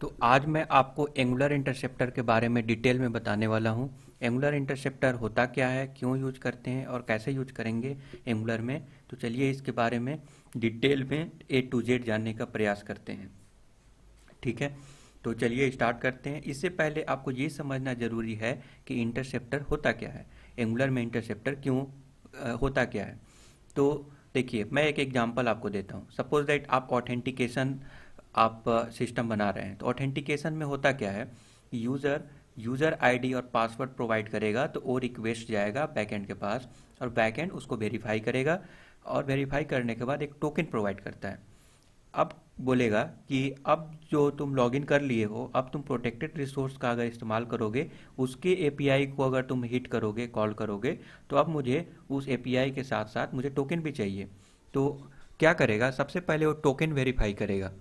तो आज मैं आपको एंगुलर इंटरसेप्टर के बारे में डिटेल में बताने वाला हूँ। एंगुलर इंटरसेप्टर होता क्या है, क्यों यूज करते हैं और कैसे यूज करेंगे एंगुलर में। तो चलिए इसके बारे में डिटेल में ए टू जेड जानने का प्रयास करते हैं। ठीक है, तो चलिए स्टार्ट करते हैं। इससे पहले आपको ये समझना ज़रूरी है कि इंटरसेप्टर होता क्या है, एंगुलर में इंटरसेप्टर क्यों होता क्या है। तो देखिए, मैं एक एग्जांपल आपको देता हूँ। सपोज दैट आप ऑथेंटिकेशन आप सिस्टम बना रहे हैं। तो ऑथेंटिकेशन में होता क्या है, यूज़र यूज़र आईडी और पासवर्ड प्रोवाइड करेगा तो वो रिक्वेस्ट जाएगा बैकएंड के पास, और बैकएंड उसको वेरीफाई करेगा, और वेरीफाई करने के बाद एक टोकन प्रोवाइड करता है। अब बोलेगा कि अब जो तुम लॉगिन कर लिए हो, अब तुम प्रोटेक्टेड रिसोर्स का अगर इस्तेमाल करोगे, उसके एपीआई को अगर तुम हिट करोगे, कॉल करोगे, तो अब मुझे उस एपीआई के साथ साथ मुझे टोकन भी चाहिए। तो क्या करेगा, सबसे पहले वो टोकन वेरीफाई करेगा।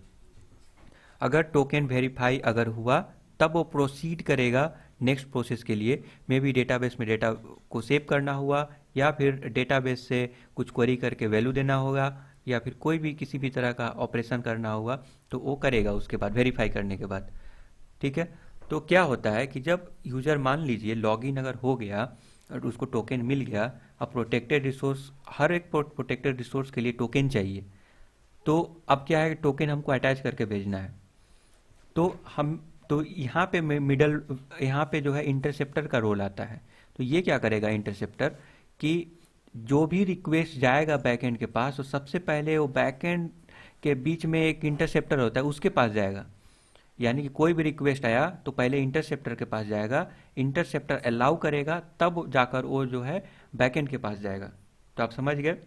अगर टोकन वेरीफाई अगर हुआ, तब वो प्रोसीड करेगा नेक्स्ट प्रोसेस के लिए। मे बी डेटाबेस में डेटा को सेव करना हुआ, या फिर डेटाबेस से कुछ क्वेरी करके वैल्यू देना होगा, या फिर कोई भी किसी भी तरह का ऑपरेशन करना होगा, तो वो करेगा उसके बाद, वेरीफाई करने के बाद। ठीक है। तो क्या होता है कि जब यूज़र मान लीजिए लॉगिन अगर हो गया और उसको टोकन मिल गया, अब प्रोटेक्टेड रिसोर्स, हर एक प्रोटेक्टेड रिसोर्स के लिए टोकन चाहिए। तो अब क्या है, टोकन हमको अटैच करके भेजना है। तो हम तो यहाँ पे मिडल, यहाँ पे जो है इंटरसेप्टर का रोल आता है। तो ये क्या करेगा इंटरसेप्टर, कि जो भी रिक्वेस्ट जाएगा बैकएंड के पास, तो सबसे पहले वो बैकएंड के बीच में एक इंटरसेप्टर होता है, उसके पास जाएगा। यानी कि कोई भी रिक्वेस्ट आया तो पहले इंटरसेप्टर के पास जाएगा, इंटरसेप्टर अलाउ करेगा, तब जाकर वो जो है बैकएंड के पास जाएगा। तो आप समझ गए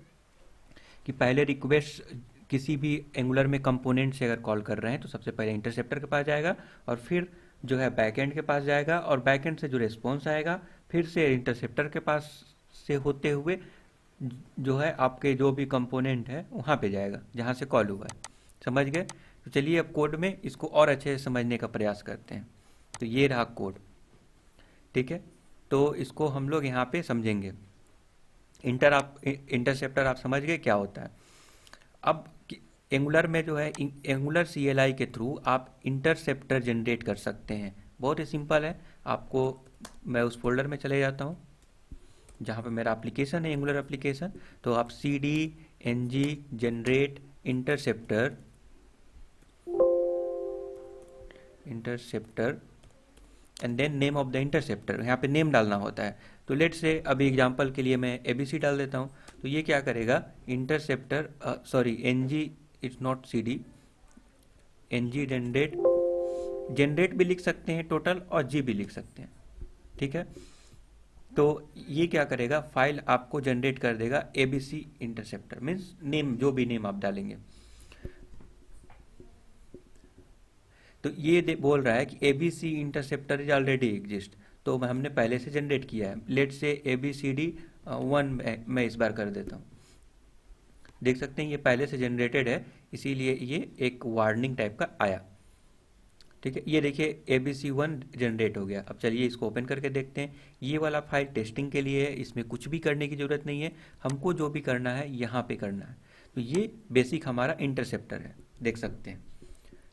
कि पहले रिक्वेस्ट किसी भी एंगुलर में कंपोनेंट से अगर कॉल कर रहे हैं तो सबसे पहले इंटरसेप्टर के पास जाएगा, और फिर जो है बैकएंड के पास जाएगा, और बैकएंड से जो रिस्पॉन्स आएगा फिर से इंटरसेप्टर के पास से होते हुए जो है आपके जो भी कंपोनेंट है वहाँ पे जाएगा जहाँ से कॉल हुआ है। समझ गए। तो चलिए अब कोड में इसको और अच्छे से समझने का प्रयास करते हैं। तो ये रहा कोड। ठीक है, तो इसको हम लोग यहाँ पे समझेंगे। इंटरसेप्टर आप समझ गए क्या होता है। अब एंगुलर में जो है, एंगुलर सीएलआई के थ्रू आप इंटरसेप्टर जनरेट कर सकते हैं। बहुत ही सिंपल है। आपको, मैं उस फोल्डर में चले जाता हूँ जहाँ पे मेरा एप्लीकेशन है, एंगुलर एप्लीकेशन। तो आप C D N G generate interceptor, interceptor and then name of the interceptor, यहाँ पे नेम डालना होता है। तो लेट से अभी एग्जांपल के लिए मैं एबीसी डाल देता हूँ। तो ये क्या करेगा, interceptor, sorry N G, it's not C D, N G generate, generate भी लिख सकते हैं टोटल, और जी भी लिख सकते हैं। ठीक है। तो ये क्या करेगा, फाइल आपको जनरेट कर देगा एबीसी इंटरसेप्टर, मीन्स नेम, जो भी नेम आप डालेंगे। तो ये बोल रहा है कि A B C interceptor is already exist, तो हमने पहले से जनरेट किया है। Let say A B C D one मैं इस बार कर देता हूँ। देख सकते हैं ये पहले से जनरेटेड है, इसीलिए ये एक वार्निंग टाइप का आया। ठीक है, ये देखिए A B C one generate हो गया। अब चलिए इसको ओपन करके देखते हैं। ये वाला फाइल टेस्टिंग के लिए है, इसमें कुछ भी करने की ज़रूरत नहीं है। हमको जो भी करना है यहाँ पे करना है। तो ये बेसिक हमारा इंटरसेप्टर है, देख सकते हैं।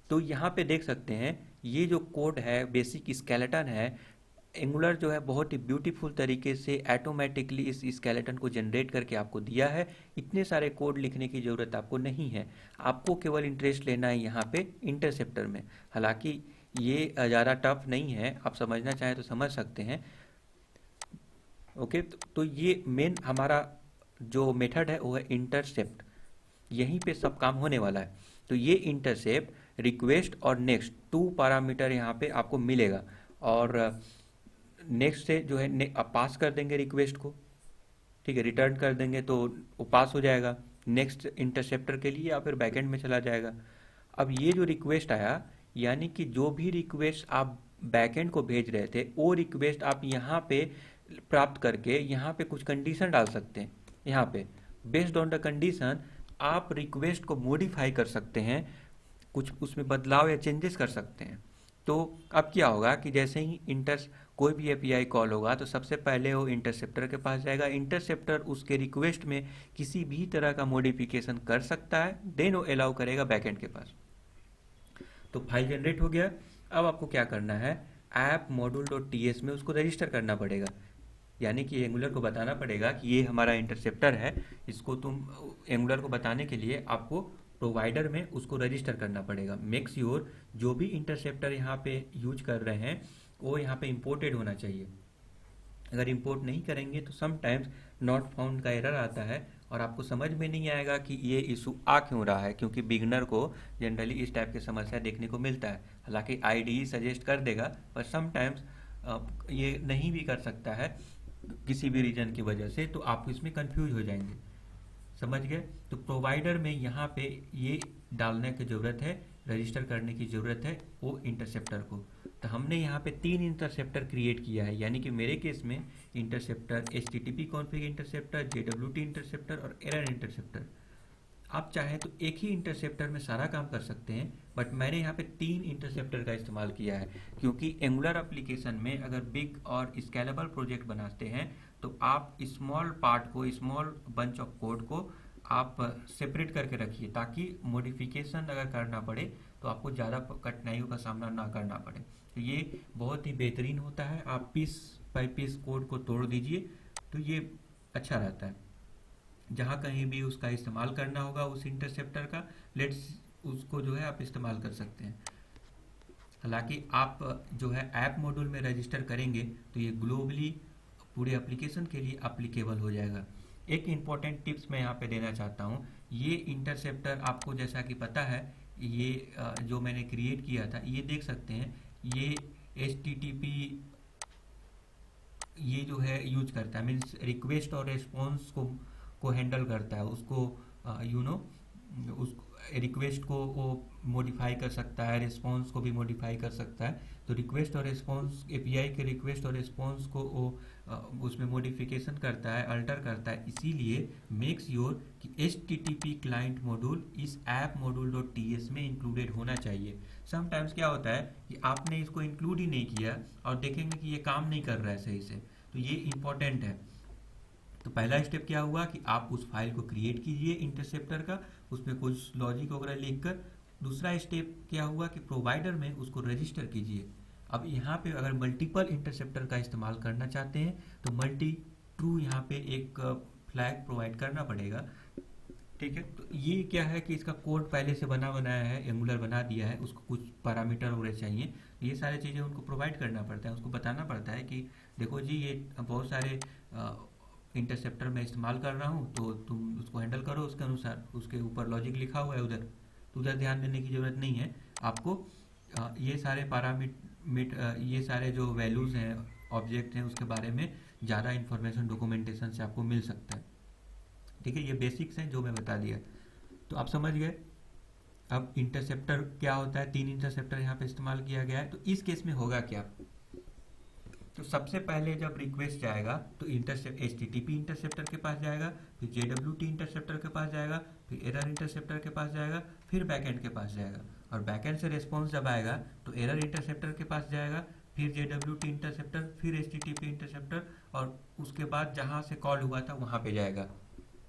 तो यहाँ पे देख सकते हैं ये जो कोड है, बेसिक स्केलेटन है। एंगुलर जो है बहुत ही ब्यूटीफुल तरीके से ऑटोमेटिकली इस स्केलेटन को जनरेट करके आपको दिया है। इतने सारे कोड लिखने की ज़रूरत आपको नहीं है। आपको केवल इंटरेस्ट लेना है यहाँ पे इंटरसेप्टर में। हालांकि ये ज़्यादा टफ नहीं है, आप समझना चाहें तो समझ सकते हैं। ओके, तो ये मेन हमारा जो मेथड है वो है इंटरसेप्ट। यहीं पे सब काम होने वाला है। तो ये इंटरसेप्ट, रिक्वेस्ट और नेक्स्ट, टू पैरामीटर यहाँ पे आपको मिलेगा। और नेक्स्ट से जो है आप पास कर देंगे रिक्वेस्ट को। ठीक है, रिटर्न कर देंगे तो वो पास हो जाएगा नेक्स्ट इंटरसेप्टर के लिए, या फिर बैकएंड में चला जाएगा। अब ये जो रिक्वेस्ट आया, यानी कि जो भी रिक्वेस्ट आप बैकएंड को भेज रहे थे, वो रिक्वेस्ट आप यहाँ पे प्राप्त करके यहाँ पे कुछ कंडीशन डाल सकते हैं। यहाँ पे बेस्ड ऑन द कंडीशन आप रिक्वेस्ट को मॉडिफाई कर सकते हैं, कुछ उसमें बदलाव या चेंजेस कर सकते हैं। तो अब क्या होगा कि जैसे ही कोई भी एपीआई कॉल होगा तो सबसे पहले वो इंटरसेप्टर के पास जाएगा। इंटरसेप्टर उसके रिक्वेस्ट में किसी भी तरह का मॉडिफिकेशन कर सकता है, देन वो अलाउ करेगा बैकएंड के पास। तो फाइल जनरेट हो गया। अब आपको क्या करना है, app module dot T S में उसको रजिस्टर करना पड़ेगा। यानी कि एंगुलर को बताना पड़ेगा कि ये हमारा इंटरसेप्टर है। इसको तुम एंगुलर को बताने के लिए आपको प्रोवाइडर में उसको रजिस्टर करना पड़ेगा। मेक श्योर जो भी इंटरसेप्टर यहाँ पे यूज कर रहे हैं वो यहाँ पे इंपोर्टेड होना चाहिए। अगर इंपोर्ट नहीं करेंगे तो समटाइम्स नॉट फाउंड का एरर आता है और आपको समझ में नहीं आएगा कि ये इशू आ क्यों रहा है, क्योंकि बिगनर को जनरली इस टाइप की समस्या देखने को मिलता है। हालांकि आईडीई सजेस्ट कर देगा, पर समटाइम्स ये नहीं भी कर सकता है किसी भी रीजन की वजह से, तो आप इसमें कंफ्यूज हो जाएंगे। समझ गए? तो प्रोवाइडर में यहाँ पे ये डालने की ज़रूरत है, रजिस्टर करने की ज़रूरत है वो इंटरसेप्टर को। तो हमने यहाँ पे 3 इंटरसेप्टर क्रिएट किया है, यानी कि मेरे केस में interceptor HTTP config interceptor, JWT interceptor और एरर इंटरसेप्टर। आप चाहें तो एक ही इंटरसेप्टर में सारा काम कर सकते हैं, बट मैंने यहाँ पे 3 इंटरसेप्टर का इस्तेमाल किया है, क्योंकि एंगुलर एप्लीकेशन में अगर बिग और स्केलेबल प्रोजेक्ट बनाते हैं तो आप स्मॉल पार्ट को, स्मॉल बंच ऑफ कोड को आप सेपरेट करके रखिए, ताकि मॉडिफिकेशन अगर करना पड़े तो आपको ज़्यादा कठिनाइयों का सामना ना करना पड़े। तो ये बहुत ही बेहतरीन होता है। आप पीस बाय पीस कोड को तोड़ दीजिए तो ये अच्छा रहता है। जहाँ कहीं भी उसका इस्तेमाल करना होगा उस इंटरसेप्टर का, लेट्स उसको जो है आप इस्तेमाल कर सकते हैं। हालांकि आप जो है ऐप मॉड्यूल में रजिस्टर करेंगे तो ये ग्लोबली पूरे एप्लीकेशन के लिए अप्लीकेबल हो जाएगा। एक इम्पॉर्टेंट टिप्स मैं यहाँ पे देना चाहता हूँ। ये इंटरसेप्टर आपको जैसा कि पता है, ये जो मैंने क्रिएट किया था, ये देख सकते हैं, ये HTTP ये जो है यूज करता है, मीन्स रिक्वेस्ट और रिस्पॉन्स को हैंडल करता है। उसको उस रिक्वेस्ट को वो मॉडिफाई कर सकता है, रिस्पॉन्स को भी मॉडिफाई कर सकता है। तो रिक्वेस्ट और रिस्पॉन्स, एपीआई के रिक्वेस्ट और रिस्पॉन्स को वो उसमें मॉडिफिकेशन करता है, अल्टर करता है। इसीलिए मेक श्योर कि HTTP क्लाइंट मॉड्यूल इस ऐप मॉड्यूल डॉट टी में इंक्लूडेड होना चाहिए। समटाइम्स क्या होता है कि आपने इसको इंक्लूड ही नहीं किया और देखेंगे कि ये काम नहीं कर रहा है सही से, तो ये इंपॉर्टेंट है। तो पहला स्टेप क्या हुआ कि आप उस फाइल को क्रिएट कीजिए इंटरसेप्टर का, उसमें कुछ लॉजिक वगैरह लिखकर। दूसरा स्टेप क्या हुआ कि प्रोवाइडर में उसको रजिस्टर कीजिए। अब यहाँ पे अगर मल्टीपल इंटरसेप्टर का इस्तेमाल करना चाहते हैं तो मल्टी ट्रू यहाँ पे एक फ्लैग प्रोवाइड करना पड़ेगा। ठीक है, तो ये क्या है कि इसका कोड पहले से बनाया है, एंगुलर बना दिया है, उसको कुछ पैरामीटर वगैरह चाहिए, ये सारी चीज़ें उनको प्रोवाइड करना पड़ता है। उसको बताना पड़ता है कि देखो जी ये बहुत सारे इंटरसेप्टर मैं इस्तेमाल कर रहा हूँ, तो तुम उसको हैंडल करो उसके अनुसार। उसके ऊपर लॉजिक लिखा हुआ है उधर, तो उधर ध्यान देने की ज़रूरत नहीं है आपको। ये सारे ये सारे जो वैल्यूज़ हैं, ऑब्जेक्ट हैं, उसके बारे में ज़्यादा इन्फॉर्मेशन डॉक्यूमेंटेशन से आपको मिल सकता है। ठीक है, ये बेसिक्स हैं जो मैं बता दिया, तो आप समझ गए। अब इंटरसेप्टर क्या होता है, 3 इंटरसेप्टर यहाँ पे इस्तेमाल किया गया है। तो इस केस में होगा क्या, तो सबसे पहले जब रिक्वेस्ट जाएगा तो HTTP इंटरसेप्टर के पास जाएगा, फिर JWT इंटरसेप्टर के पास जाएगा, फिर एरर इंटरसेप्टर के पास जाएगा, फिर बैकएंड के पास जाएगा। और बैकएंड से रिस्पॉन्स जब आएगा तो एरर इंटरसेप्टर के पास जाएगा, फिर JWT इंटरसेप्टर, फिर HTTP इंटरसेप्टर, और उसके बाद जहाँ से कॉल हुआ था वहाँ पे जाएगा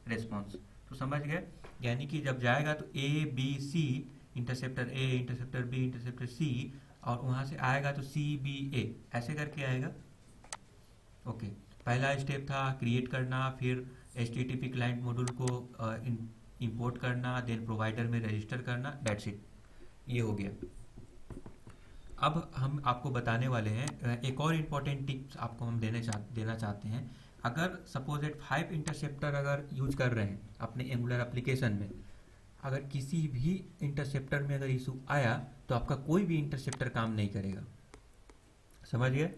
रिस्पॉन्स। तो समझ गए, यानी कि जब जाएगा तो ABC interceptor A, interceptor B, interceptor C, और वहाँ से आएगा तो CBA, ऐसे करके आएगा। ओके, पहला स्टेप था क्रिएट करना, फिर HTTP क्लाइंट मॉड्यूल को इंपोर्ट करना, देन प्रोवाइडर में रजिस्टर करना, दैट्स इट, ये हो गया। अब हम आपको बताने वाले हैं एक और इम्पॉर्टेंट टिप्स आपको हम देना चाहते हैं। अगर सपोज एट 5 इंटरसेप्टर अगर यूज कर रहे हैं अपने एंगुलर एप्लीकेशन में, अगर किसी भी इंटरसेप्टर में अगर इशू आया तो आपका कोई भी इंटरसेप्टर काम नहीं करेगा। समझ गए,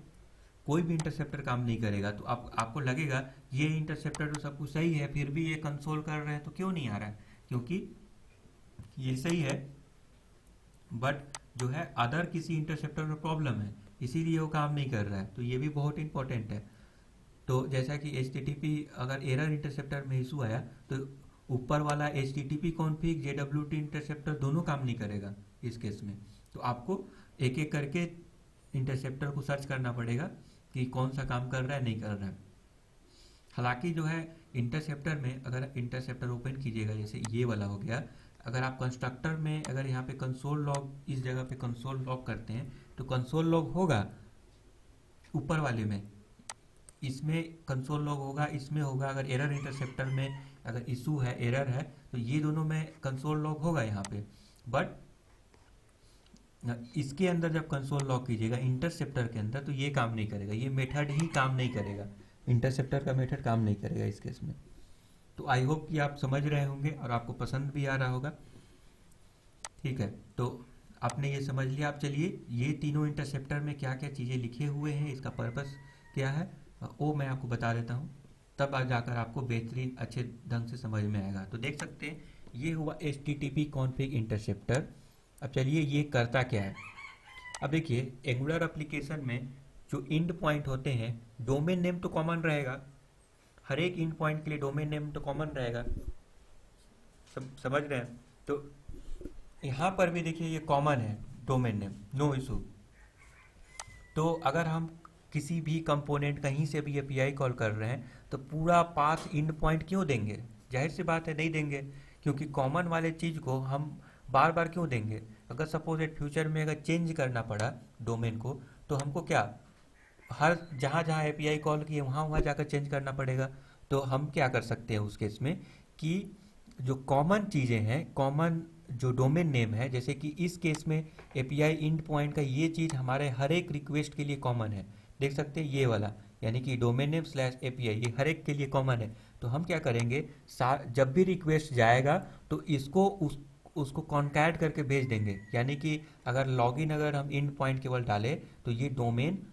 कोई भी इंटरसेप्टर काम नहीं करेगा। तो आपको लगेगा ये इंटरसेप्टर तो सब कुछ सही है, फिर भी ये कंसोल कर रहे हैं तो क्यों नहीं आ रहा है, क्योंकि ये सही है बट जो है अदर किसी इंटरसेप्टर में प्रॉब्लम है, इसीलिए वो काम नहीं कर रहा है। तो ये भी बहुत इंपॉर्टेंट है। तो जैसा कि HTTP अगर एरर इंटरसेप्टर में इशू आया तो ऊपर वाला HTTP कॉन्फ़िग, JWT इंटरसेप्टर दोनों काम नहीं करेगा इस केस में। तो आपको एक एक करके इंटरसेप्टर को सर्च करना पड़ेगा कि कौन सा काम कर रहा है, नहीं कर रहा है। हालांकि जो है इंटरसेप्टर में अगर इंटरसेप्टर ओपन कीजिएगा, जैसे ये वाला हो गया, अगर आप कंस्ट्रक्टर में अगर यहाँ पे कंसोल लॉग इस जगह पे कंसोल लॉग करते हैं तो कंसोल लॉग होगा ऊपर वाले में, इसमें कंसोल लॉग होगा, इसमें होगा। अगर एरर इंटरसेप्टर में अगर इशू है, एरर है, तो ये दोनों में कंसोल लॉग होगा यहाँ पे। बट इसके अंदर जब कंसोल लॉग कीजिएगा इंटरसेप्टर के अंदर, तो ये काम नहीं करेगा, ये मेथड ही काम नहीं करेगा, इंटरसेप्टर का मेथड काम नहीं करेगा इस केस में। तो आई होप कि आप समझ रहे होंगे और आपको पसंद भी आ रहा होगा। ठीक है, तो आपने ये समझ लिया। आप चलिए ये तीनों इंटरसेप्टर में क्या क्या चीज़ें लिखे हुए हैं, इसका पर्पस क्या है, वो मैं आपको बता देता हूँ। तब आ जाकर आपको बेहतरीन अच्छे ढंग से समझ में आएगा। तो देख सकते हैं ये हुआ HTTP कॉन्फ़िग इंटरसेप्टर। अब चलिए ये करता क्या है। अब देखिए एंगुलर एप्लीकेशन में जो इंड पॉइंट होते हैं, डोमेन नेम तो कॉमन रहेगा, हर एक इंड पॉइंट के लिए डोमेन नेम तो कॉमन रहेगा, समझ रहे हैं। तो यहाँ पर भी देखिए ये कॉमन है डोमेन नेम, नो इशू। तो अगर हम किसी भी कंपोनेंट कहीं से भी एपीआई कॉल कर रहे हैं तो पूरा पाथ इंड पॉइंट क्यों देंगे, जाहिर सी बात है नहीं देंगे, क्योंकि कॉमन वाले चीज़ को हम बार बार क्यों देंगे। अगर सपोज एट फ्यूचर में अगर चेंज करना पड़ा डोमेन को, तो हमको क्या हर जहाँ जहाँ एपीआई कॉल किए वहाँ वहाँ जाकर चेंज करना पड़ेगा। तो हम क्या कर सकते हैं उस केस में कि जो कॉमन चीज़ें हैं, कॉमन जो डोमेन नेम है, जैसे कि इस केस में एपीआई इंड पॉइंट का ये चीज़ हमारे हर एक रिक्वेस्ट के लिए कॉमन है। देख सकते हैं ये वाला, यानी कि डोमेन नेम स्लैश एपीआई ये हर एक के लिए कॉमन है। तो हम क्या करेंगे, जब भी रिक्वेस्ट जाएगा तो इसको उसको कॉन्कैट करके भेज देंगे। यानी कि अगर लॉगिन अगर हम इंड पॉइंट केवल डालें तो ये डोमेन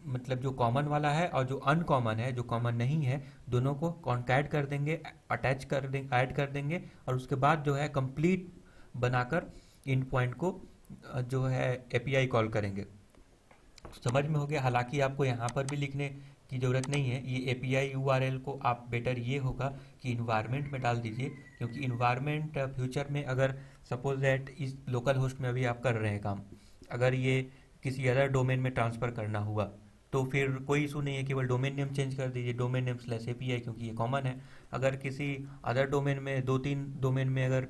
मतलब जो कॉमन वाला है और जो अनकॉमन है, जो कॉमन नहीं है, दोनों को कॉन्कैट कर देंगे, अटैच कर देंगे, ऐड कर देंगे, और उसके बाद जो है कंप्लीट बनाकर इन पॉइंट को जो है एपीआई कॉल करेंगे। समझ में हो गया। हालांकि आपको यहाँ पर भी लिखने की ज़रूरत नहीं है, ये एपीआई यूआरएल को आप बेटर ये होगा कि इन्वायरमेंट में डाल दीजिए, क्योंकि इन्वायरमेंट फ्यूचर में अगर सपोज दैट इस लोकल होस्ट में अभी आप कर रहे हैं काम, अगर ये किसी अदर डोमेन में ट्रांसफ़र करना हुआ तो फिर कोई इशू नहीं है, केवल डोमेन नेम चेंज कर दीजिए, डोमेन नेम स्लैश एपीआई, क्योंकि ये कॉमन है। अगर किसी अदर डोमेन में, दो तीन डोमेन में अगर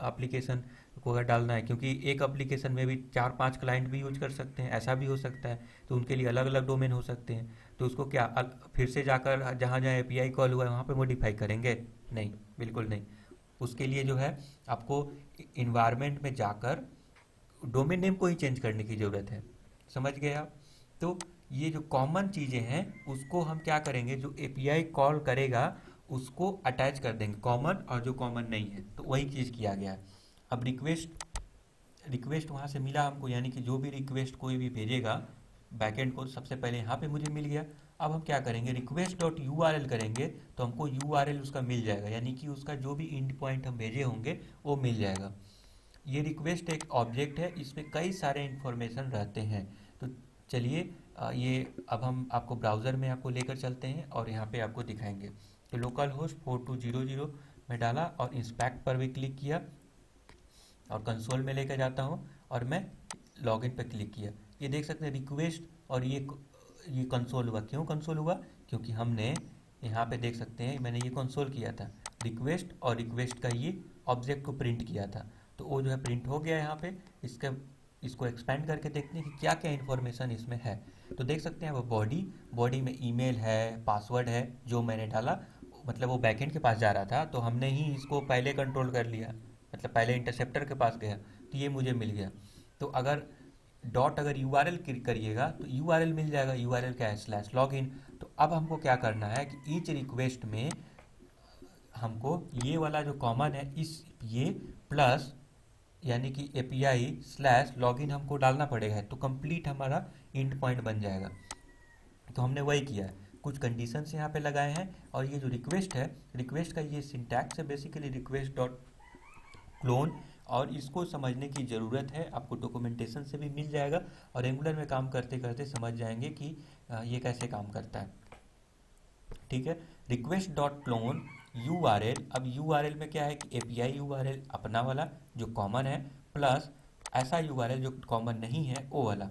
एप्लीकेशन को अगर डालना है, क्योंकि एक एप्लीकेशन में भी 4-5 क्लाइंट भी यूज कर सकते हैं, ऐसा भी हो सकता है, तो उनके लिए अलग अलग डोमेन हो सकते हैं। तो उसको क्या फिर से जाकर जहाँ जहाँ एपीआई कॉल हुआ है वहाँ पे मॉडिफाई करेंगे? नहीं, बिल्कुल नहीं। उसके लिए जो है आपको इन्वायरमेंट में जाकर डोमेन नेम को ही चेंज करने की ज़रूरत है। समझ गए आप? तो ये जो कॉमन चीज़ें हैं उसको हम क्या करेंगे, जो एपीआई कॉल करेगा उसको अटैच कर देंगे, कॉमन और जो कॉमन नहीं है, तो वही चीज़ किया गया है। अब रिक्वेस्ट वहाँ से मिला हमको, यानी कि जो भी रिक्वेस्ट कोई भी भेजेगा बैकएंड को, सबसे पहले यहाँ पे मुझे मिल गया। अब हम क्या करेंगे, रिक्वेस्ट डॉट यूआरएल करेंगे तो हमको यूआरएल उसका मिल जाएगा, यानी कि उसका जो भी इंड पॉइंट हम भेजे होंगे वो मिल जाएगा। ये रिक्वेस्ट एक ऑब्जेक्ट है, इसमें कई सारे इंफॉर्मेशन रहते हैं। तो चलिए ये अब हम आपको ब्राउज़र में आपको लेकर चलते हैं और यहाँ पे आपको दिखाएंगे। तो लोकल होस्ट 4200 में डाला और इंस्पेक्ट पर भी क्लिक किया और कंसोल में लेकर जाता हूँ और मैं लॉगिन पर क्लिक किया। ये देख सकते हैं रिक्वेस्ट, और ये कंसोल हुआ। क्यों कंसोल हुआ? क्योंकि हमने यहाँ पे देख सकते हैं मैंने ये कंसोल किया था रिक्वेस्ट, और रिक्वेस्ट का ये ऑब्जेक्ट को प्रिंट किया था। तो वो जो है प्रिंट हो गया यहाँ पे। इसको एक्सपेंड करके देखते हैं कि क्या क्या इन्फॉर्मेशन इसमें है। तो देख सकते हैं वो बॉडी में ईमेल है, पासवर्ड है, जो मैंने डाला, मतलब वो बैकएंड के पास जा रहा था तो हमने ही इसको पहले कंट्रोल कर लिया, मतलब पहले इंटरसेप्टर के पास गया तो ये मुझे मिल गया। तो अगर डॉट अगर यूआरएल क्लिक करिएगा तो यूआरएल मिल जाएगा, यूआरएल क्या है, स्लैश लॉगिन। तो अब हमको क्या करना है कि ईच रिक्वेस्ट में हमको ये वाला जो कॉमन है इस ये प्लस, यानी कि एपीआई स्लैश लॉगिन हमको डालना पड़ेगा, तो कंप्लीट हमारा इंड पॉइंट बन जाएगा। तो हमने वही किया है, कुछ कंडीशंस यहाँ पे लगाए हैं। और ये जो रिक्वेस्ट है, रिक्वेस्ट का ये सिंटैक्स है बेसिकली रिक्वेस्ट डॉट क्लोन, और इसको समझने की ज़रूरत है, आपको डॉक्यूमेंटेशन से भी मिल जाएगा और एंगुलर में काम करते करते समझ जाएंगे कि ये कैसे काम करता है। ठीक है, रिक्वेस्ट डॉट क्लोन यूआरएल। अब यूआरएल में क्या है कि एपीआई यूआरएल अपना वाला जो कॉमन है, प्लस ऐसा यूआरएल जो कॉमन नहीं है वो वाला।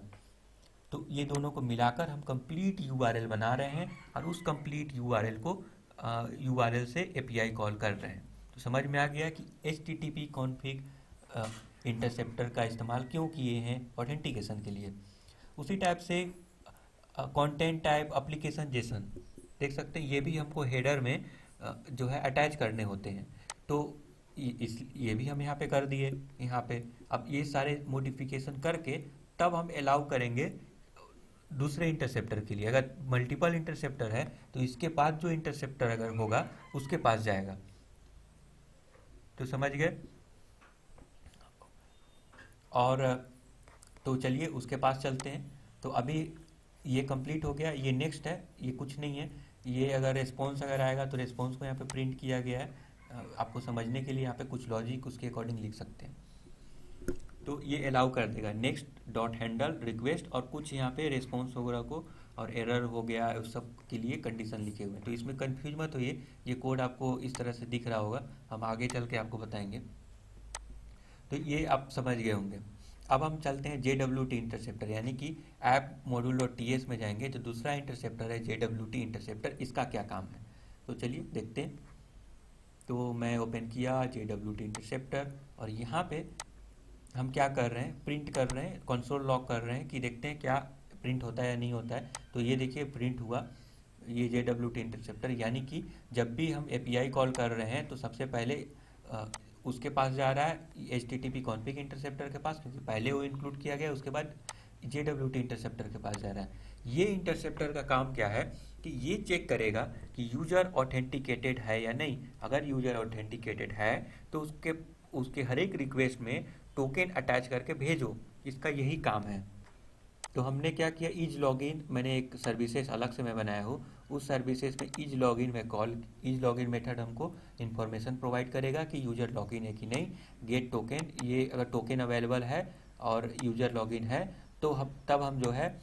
तो ये दोनों को मिलाकर हम कंप्लीट यूआरएल बना रहे हैं और उस कंप्लीट यूआरएल को यूआरएल से एपीआई कॉल कर रहे हैं। तो तो समझ में आ गया कि HTTP कॉन्फ़िग इंटरसेप्टर का इस्तेमाल क्यों किए हैं ऑथेंटिकेशन के लिए। उसी टाइप से कंटेंट टाइप एप्लीकेशन जेसन देख सकते हैं, ये भी हमको हेडर में जो है अटैच करने होते हैं। तो ये भी हम यहाँ पे कर दिए। यहाँ पे अब ये सारे मॉडिफिकेशन करके तब हम अलाउ करेंगे दूसरे इंटरसेप्टर के लिए। अगर मल्टीपल इंटरसेप्टर है तो इसके पास जो इंटरसेप्टर अगर होगा उसके पास जाएगा। तो समझ गए। और तो चलिए उसके पास चलते हैं। तो अभी ये कंप्लीट हो गया, ये नेक्स्ट है, ये कुछ नहीं है। ये अगर रिस्पॉन्स अगर आएगा तो रिस्पॉन्स को यहाँ पे प्रिंट किया गया है। आपको समझने के लिए यहाँ पे कुछ लॉजिक उसके अकॉर्डिंग लिख सकते हैं। तो ये अलाउ कर देगा नेक्स्ट डॉट हैंडल रिक्वेस्ट, और कुछ यहाँ पे रिस्पॉन्स वगैरह को और एरर हो गया उस सब के लिए कंडीशन लिखे हुए हैं। तो इसमें कंफ्यूज मत होइए, ये कोड आपको इस तरह से दिख रहा होगा, हम आगे चल के आपको बताएंगे। तो ये आप समझ गए होंगे। अब हम चलते हैं JWT इंटरसेप्टर, यानी कि ऐप मॉड्यूल डॉट TS में जाएंगे। तो दूसरा इंटरसेप्टर है JWT इंटरसेप्टर, इसका क्या काम है तो चलिए देखते हैं। तो मैं ओपन किया JWT इंटरसेप्टर, और यहाँ पे हम क्या कर रहे हैं, प्रिंट कर रहे हैं, कंसोल लॉग कर रहे हैं कि देखते हैं क्या प्रिंट होता है या नहीं होता है। तो ये देखिए प्रिंट हुआ ये JWT इंटरसेप्टर, यानी कि जब भी हम API कॉल कर रहे हैं तो सबसे पहले उसके पास जा रहा है HTTP कॉन्फ़िग इंटरसेप्टर के पास, क्योंकि पहले वो इंक्लूड किया गया, उसके बाद JWT इंटरसेप्टर के पास जा रहा है। ये इंटरसेप्टर का काम क्या है कि ये चेक करेगा कि यूज़र ऑथेंटिकेटेड है या नहीं। अगर यूज़र ऑथेंटिकेटेड है तो उसके उसके हर एक रिक्वेस्ट में टोकन अटैच करके भेजो, इसका यही काम है। तो हमने क्या किया, इज लॉगिन, मैंने एक सर्विसेज अलग से मैं बनाया हूँ, उस सर्विसेज में इज लॉगिन में कॉल, इज लॉगिन मेथड हमको इन्फॉर्मेशन प्रोवाइड करेगा कि यूजर लॉगिन है कि नहीं। गेट टोकन, ये अगर टोकन अवेलेबल है और यूजर लॉगिन है तो हम जो है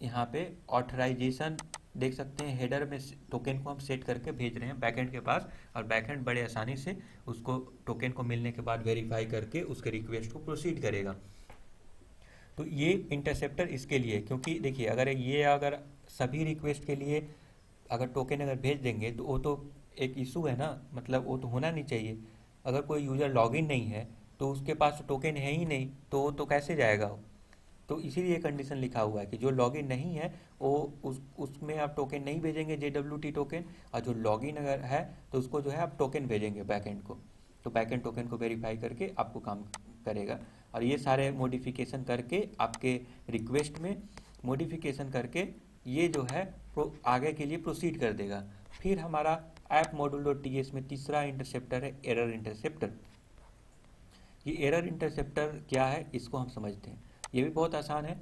यहाँ पे ऑथराइजेशन देख सकते हैं, हेडर में टोकन को हम सेट करके भेज रहे हैं बैकएंड के पास, और बैकएंड बड़े आसानी से उसको टोकन को मिलने के बाद वेरीफाई करके उसके रिक्वेस्ट को प्रोसीड करेगा। तो ये इंटरसेप्टर इसके लिए, क्योंकि देखिए अगर सभी रिक्वेस्ट के लिए अगर टोकन अगर भेज देंगे तो वो तो एक इशू है ना, मतलब वो तो होना नहीं चाहिए। अगर कोई यूज़र लॉगिन नहीं है तो उसके पास टोकन है ही नहीं, तो वो तो कैसे जाएगा वो। तो इसीलिए कंडीशन लिखा हुआ है कि जो लॉगिन नहीं है वो उसमें आप टोकन नहीं भेजेंगे JWT टोकन, और जो लॉगिन अगर है तो उसको जो है आप टोकन भेजेंगे बैकएंड को। तो बैकएंड टोकन को वेरीफाई करके आपको काम करेगा। और ये सारे मॉडिफिकेशन करके आपके रिक्वेस्ट में मॉडिफिकेशन करके ये जो है आगे के लिए प्रोसीड कर देगा। फिर हमारा ऐप मॉड्यूल डॉट TS में तीसरा इंटरसेप्टर है एरर इंटरसेप्टर। ये एरर इंटरसेप्टर क्या है इसको हम समझते हैं, ये भी बहुत आसान है।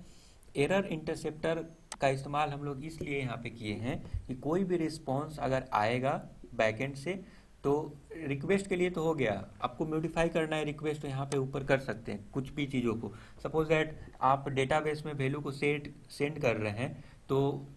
एरर इंटरसेप्टर का इस्तेमाल हम लोग इसलिए यहाँ पे किए हैं कि कोई भी रिस्पॉन्स अगर आएगा बैकएंड से, तो रिक्वेस्ट के लिए तो हो गया, आपको मॉडिफाई करना है रिक्वेस्ट तो यहाँ पे ऊपर कर सकते हैं कुछ भी चीज़ों को। सपोज दैट आप डेटाबेस में वैल्यू को सेंड कर रहे हैं, तो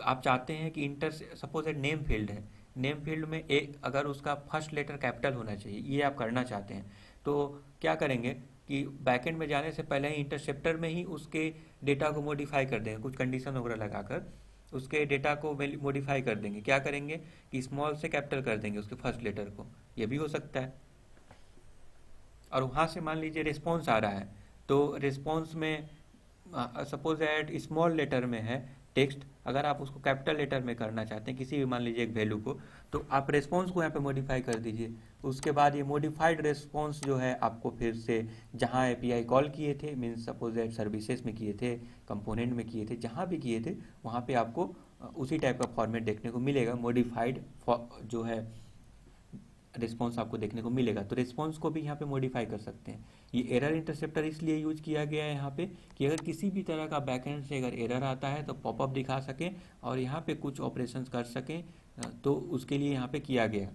आप चाहते हैं कि सपोज दैट नेम फील्ड है, नेम फील्ड में एक अगर उसका फर्स्ट लेटर कैपिटल होना चाहिए, ये आप करना चाहते हैं। तो क्या करेंगे कि बैकएंड में जाने से पहले ही इंटरसेप्टर में ही उसके डेटा को मॉडिफाई कर देंगे, कुछ कंडीशन वगैरह लगाकर उसके डेटा को मॉडिफाई कर देंगे। क्या करेंगे कि स्मॉल से कैपिटल कर देंगे उसके फर्स्ट लेटर को, ये भी हो सकता है। और वहाँ से मान लीजिए रिस्पॉन्स आ रहा है, तो रिस्पॉन्स में सपोज दैट स्मॉल लेटर में है टेक्स्ट, अगर आप उसको कैपिटल लेटर में करना चाहते हैं किसी भी मान लीजिए एक वैल्यू को, तो आप रिस्पॉन्स को यहाँ पे मॉडिफाई कर दीजिए। उसके बाद ये मॉडिफाइड रिस्पॉन्स जो है आपको फिर से जहाँ API कॉल किए थे, मीन्स सपोज दैट सर्विसेज में किए थे, कंपोनेंट में किए थे, जहाँ भी किए थे वहाँ पे आपको उसी टाइप का फॉर्मेट देखने को मिलेगा, मॉडिफाइड जो है रिस्पॉन्स आपको देखने को मिलेगा। तो रिस्पॉन्स को भी यहाँ पे मॉडिफाई कर सकते हैं। ये एरर इंटरसेप्टर इसलिए यूज किया गया है यहाँ पे कि अगर किसी भी तरह का बैकएंड से अगर एरर आता है तो पॉपअप दिखा सकें और यहाँ पे कुछ ऑपरेशंस कर सकें, तो उसके लिए यहाँ पे किया गया।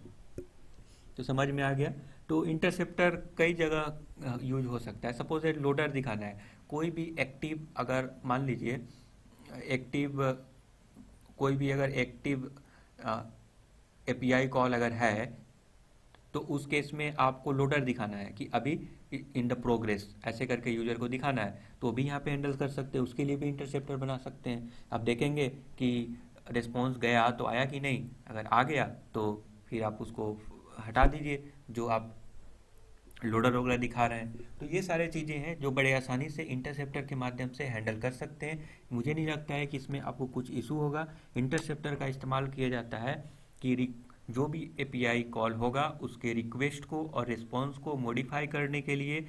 तो समझ में आ गया। तो इंटरसेप्टर कई जगह यूज हो सकता है। सपोज एक लोडर दिखाना है, कोई भी एक्टिव अगर मान लीजिए एक्टिव कोई भी अगर एक्टिव API कॉल अगर है, तो उस केस में आपको लोडर दिखाना है कि अभी इन द प्रोग्रेस ऐसे करके यूजर को दिखाना है, तो भी यहाँ पे हैंडल कर सकते हैं, उसके लिए भी इंटरसेप्टर बना सकते हैं। आप देखेंगे कि रिस्पॉन्स गया तो आया कि नहीं, अगर आ गया तो फिर आप उसको हटा दीजिए, जो आप लोडर वगैरह दिखा रहे हैं। तो ये सारे चीज़ें हैं जो बड़े आसानी से इंटरसेप्टर के माध्यम से हैंडल कर सकते हैं। मुझे नहीं लगता है कि इसमें आपको कुछ इशू होगा। इंटरसेप्टर का इस्तेमाल किया जाता है कि जो भी एपीआई कॉल होगा उसके रिक्वेस्ट को और रिस्पॉन्स को मॉडिफाई करने के लिए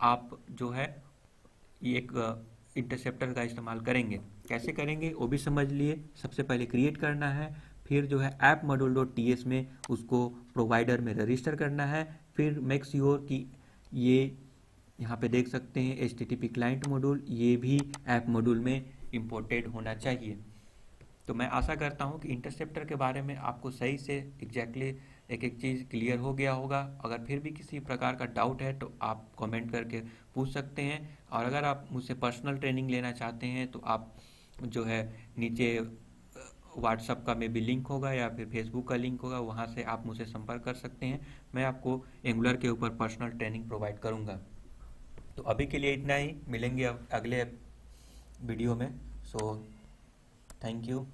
आप जो है ये एक इंटरसेप्टर का इस्तेमाल करेंगे। कैसे करेंगे वो भी समझ लिए। सबसे पहले क्रिएट करना है, फिर जो है app module dot T S में उसको प्रोवाइडर में रजिस्टर करना है। फिर मेक श्योर कि ये यहाँ पे देख सकते हैं H T T P client module, ये भी ऐप मॉड्यूल में इंपोर्टेड होना चाहिए। तो मैं आशा करता हूँ कि इंटरसेप्टर के बारे में आपको सही से एग्जैक्टली एक एक चीज़ क्लियर हो गया होगा। अगर फिर भी किसी प्रकार का डाउट है तो आप कमेंट करके पूछ सकते हैं, और अगर आप मुझसे पर्सनल ट्रेनिंग लेना चाहते हैं तो आप जो है नीचे व्हाट्सअप का में भी लिंक होगा या फिर फेसबुक का लिंक होगा, वहाँ से आप मुझसे संपर्क कर सकते हैं। मैं आपको एंगुलर के ऊपर पर्सनल ट्रेनिंग प्रोवाइड करूँगा। तो अभी के लिए इतना ही, मिलेंगे अब अगले वीडियो में। So thank you.